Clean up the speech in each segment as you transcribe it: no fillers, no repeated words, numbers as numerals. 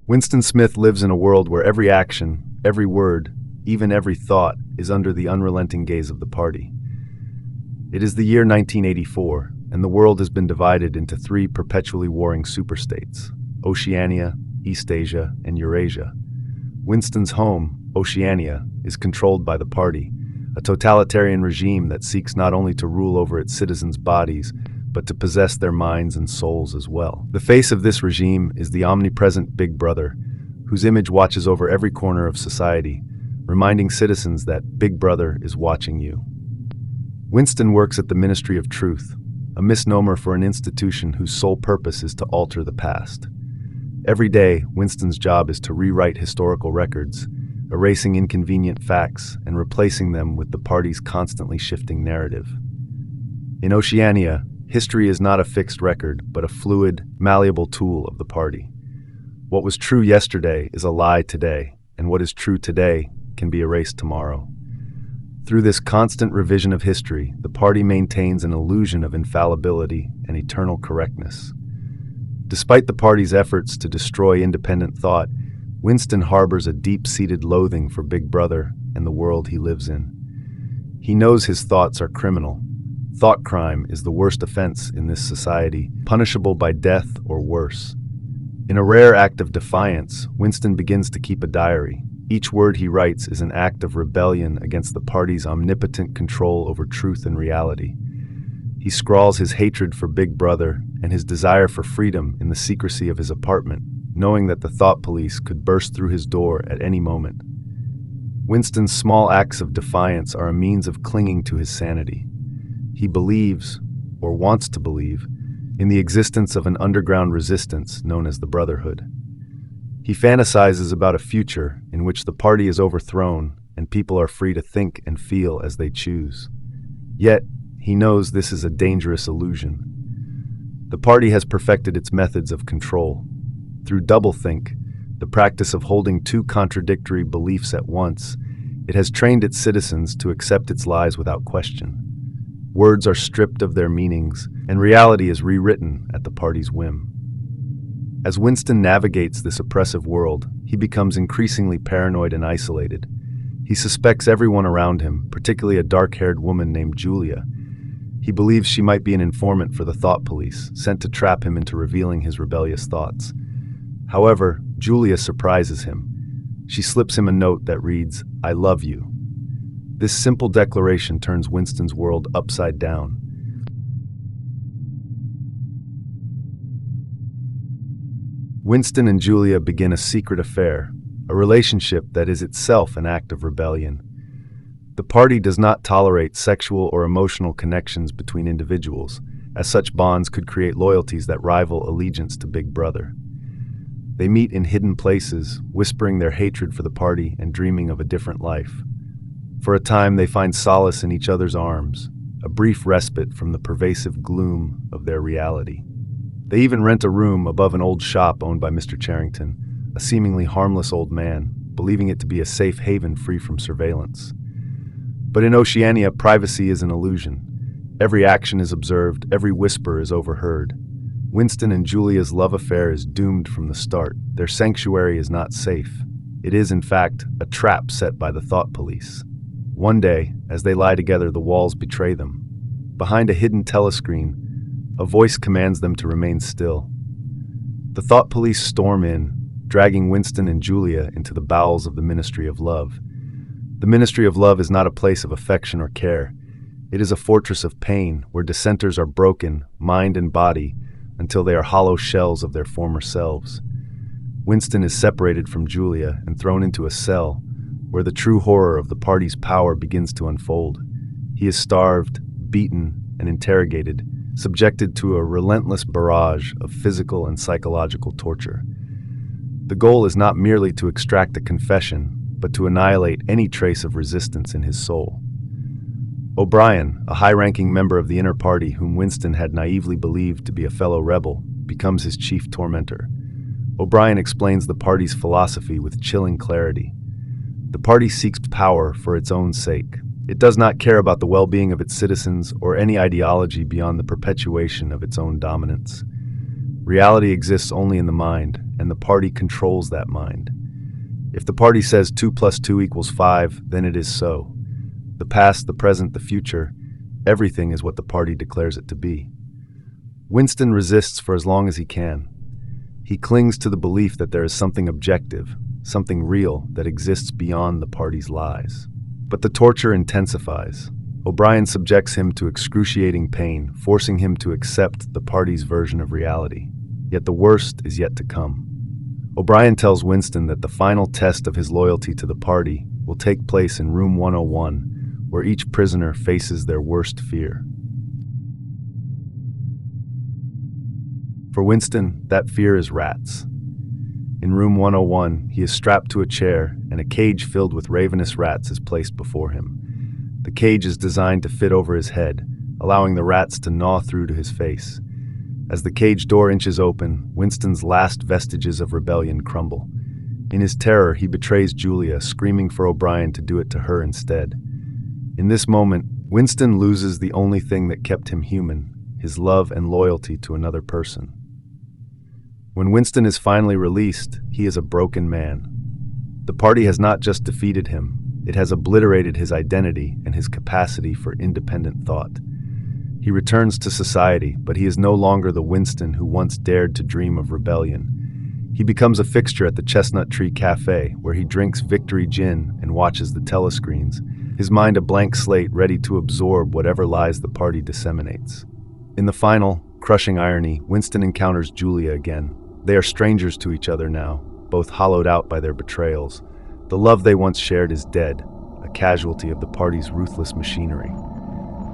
Winston Smith lives in a world where every action, every word, even every thought is under the unrelenting gaze of the party. It is the year 1984, and the world has been divided into three perpetually warring superstates: Oceania, Eastasia, and Eurasia. Winston's home, Oceania, is controlled by the party, a totalitarian regime that seeks not only to rule over its citizens' bodies, but to possess their minds and souls as well. The face of this regime is the omnipresent Big Brother, whose image watches over every corner of society, reminding citizens that Big Brother is watching you. Winston works at the Ministry of Truth, a misnomer for an institution whose sole purpose is to alter the past. Every day, Winston's job is to rewrite historical records, erasing inconvenient facts and replacing them with the party's constantly shifting narrative. In Oceania, history is not a fixed record, but a fluid, malleable tool of the party. What was true yesterday is a lie today, and what is true today can be erased tomorrow. Through this constant revision of history, the party maintains an illusion of infallibility and eternal correctness. Despite the party's efforts to destroy independent thought, Winston harbors a deep-seated loathing for Big Brother and the world he lives in. He knows his thoughts are criminal. Thought crime is the worst offense in this society, punishable by death or worse. In a rare act of defiance, Winston begins to keep a diary. Each word he writes is an act of rebellion against the party's omnipotent control over truth and reality. He scrawls his hatred for Big Brother and his desire for freedom in the secrecy of his apartment, knowing that the thought police could burst through his door at any moment. Winston's small acts of defiance are a means of clinging to his sanity. He believes, or wants to believe, in the existence of an underground resistance known as the Brotherhood. He fantasizes about a future in which the party is overthrown and people are free to think and feel as they choose. Yet, he knows this is a dangerous illusion. The party has perfected its methods of control. Through doublethink, the practice of holding two contradictory beliefs at once, it has trained its citizens to accept its lies without question. Words are stripped of their meanings, and reality is rewritten at the party's whim. As Winston navigates this oppressive world, he becomes increasingly paranoid and isolated. He suspects everyone around him, particularly a dark-haired woman named Julia. He believes she might be an informant for the thought police, sent to trap him into revealing his rebellious thoughts. However, Julia surprises him. She slips him a note that reads, "I love you." This simple declaration turns Winston's world upside down. Winston and Julia begin a secret affair, a relationship that is itself an act of rebellion. The party does not tolerate sexual or emotional connections between individuals, as such bonds could create loyalties that rival allegiance to Big Brother. They meet in hidden places, whispering their hatred for the party and dreaming of a different life. For a time, they find solace in each other's arms, a brief respite from the pervasive gloom of their reality. They even rent a room above an old shop owned by Mr. Charrington, a seemingly harmless old man, believing it to be a safe haven free from surveillance. But in Oceania, privacy is an illusion. Every action is observed, every whisper is overheard. Winston and Julia's love affair is doomed from the start. Their sanctuary is not safe. It is, in fact, a trap set by the thought police. One day, as they lie together, the walls betray them. Behind a hidden telescreen, a voice commands them to remain still. The thought police storm in, dragging Winston and Julia into the bowels of the Ministry of Love. The Ministry of Love is not a place of affection or care. It is a fortress of pain where dissenters are broken, mind and body, until they are hollow shells of their former selves. Winston is separated from Julia and thrown into a cell where the true horror of the party's power begins to unfold. He is starved, beaten, and interrogated, subjected to a relentless barrage of physical and psychological torture. The goal is not merely to extract a confession, but to annihilate any trace of resistance in his soul. O'Brien, a high-ranking member of the inner party whom Winston had naively believed to be a fellow rebel, becomes his chief tormentor. O'Brien explains the party's philosophy with chilling clarity. The party seeks power for its own sake. It does not care about the well-being of its citizens or any ideology beyond the perpetuation of its own dominance. Reality exists only in the mind, and the party controls that mind. If the party says 2 plus 2 equals 5, then it is so. The past, the present, the future, everything is what the party declares it to be. Winston resists for as long as he can. He clings to the belief that there is something objective, something real that exists beyond the party's lies. But the torture intensifies. O'Brien subjects him to excruciating pain, forcing him to accept the party's version of reality. Yet the worst is yet to come. O'Brien tells Winston that the final test of his loyalty to the party will take place in room 101, where each prisoner faces their worst fear. For Winston, that fear is rats. In room 101, he is strapped to a chair, and a cage filled with ravenous rats is placed before him. The cage is designed to fit over his head, allowing the rats to gnaw through to his face. As the cage door inches open, Winston's last vestiges of rebellion crumble. In his terror, he betrays Julia, screaming for O'Brien to do it to her instead. In this moment, Winston loses the only thing that kept him human, his love and loyalty to another person. When Winston is finally released, he is a broken man. The party has not just defeated him, it has obliterated his identity and his capacity for independent thought. He returns to society, but he is no longer the Winston who once dared to dream of rebellion. He becomes a fixture at the Chestnut Tree Cafe, where he drinks Victory Gin and watches the telescreens, his mind a blank slate ready to absorb whatever lies the party disseminates. In the final, crushing irony, Winston encounters Julia again. They are strangers to each other now, both hollowed out by their betrayals. The love they once shared is dead, a casualty of the party's ruthless machinery.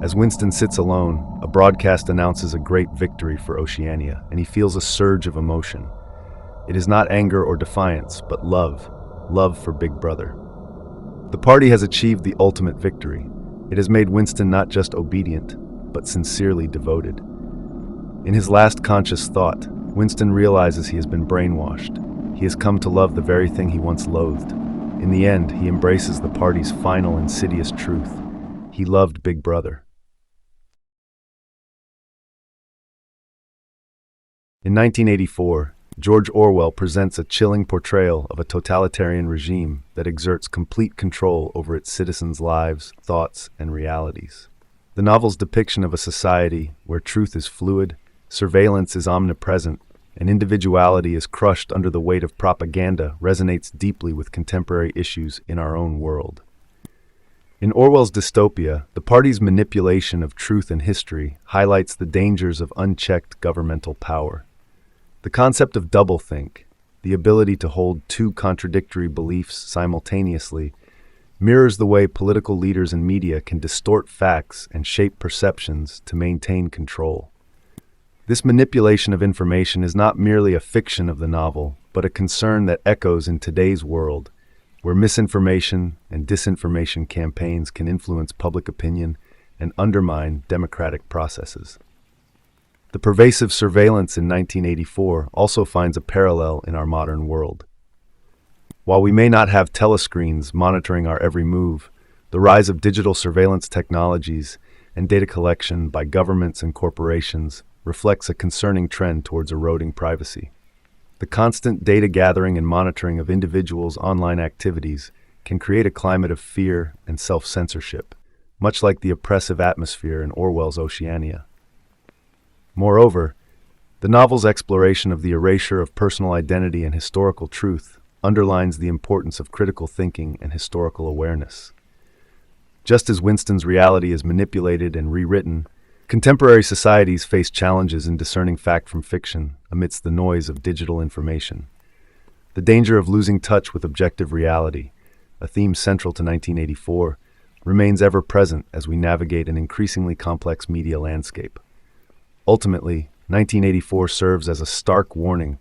As Winston sits alone, a broadcast announces a great victory for Oceania, and he feels a surge of emotion. It is not anger or defiance, but love for Big Brother. The party has achieved the ultimate victory. It has made Winston not just obedient, but sincerely devoted. In his last conscious thought, Winston realizes he has been brainwashed. He has come to love the very thing he once loathed. In the end, he embraces the party's final insidious truth. He loved Big Brother. In 1984, George Orwell presents a chilling portrayal of a totalitarian regime that exerts complete control over its citizens' lives, thoughts, and realities. The novel's depiction of a society where truth is fluid, surveillance is omnipresent, and individuality is crushed under the weight of propaganda resonates deeply with contemporary issues in our own world. In Orwell's dystopia, the party's manipulation of truth and history highlights the dangers of unchecked governmental power. The concept of doublethink, the ability to hold two contradictory beliefs simultaneously, mirrors the way political leaders and media can distort facts and shape perceptions to maintain control. This manipulation of information is not merely a fiction of the novel, but a concern that echoes in today's world, where misinformation and disinformation campaigns can influence public opinion and undermine democratic processes. The pervasive surveillance in 1984 also finds a parallel in our modern world. While we may not have telescreens monitoring our every move, the rise of digital surveillance technologies and data collection by governments and corporations reflects a concerning trend towards eroding privacy. The constant data gathering and monitoring of individuals' online activities can create a climate of fear and self-censorship, much like the oppressive atmosphere in Orwell's Oceania. Moreover, the novel's exploration of the erasure of personal identity and historical truth underlines the importance of critical thinking and historical awareness. Just as Winston's reality is manipulated and rewritten, contemporary societies face challenges in discerning fact from fiction amidst the noise of digital information. The danger of losing touch with objective reality, a theme central to 1984, remains ever present as we navigate an increasingly complex media landscape. Ultimately, 1984 serves as a stark warning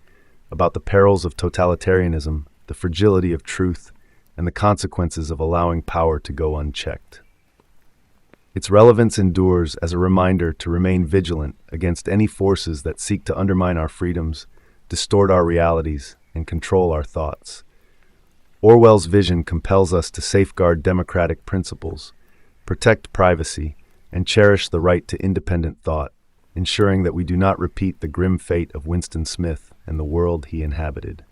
about the perils of totalitarianism, the fragility of truth, and the consequences of allowing power to go unchecked. Its relevance endures as a reminder to remain vigilant against any forces that seek to undermine our freedoms, distort our realities, and control our thoughts. Orwell's vision compels us to safeguard democratic principles, protect privacy, and cherish the right to independent thought, ensuring that we do not repeat the grim fate of Winston Smith and the world he inhabited.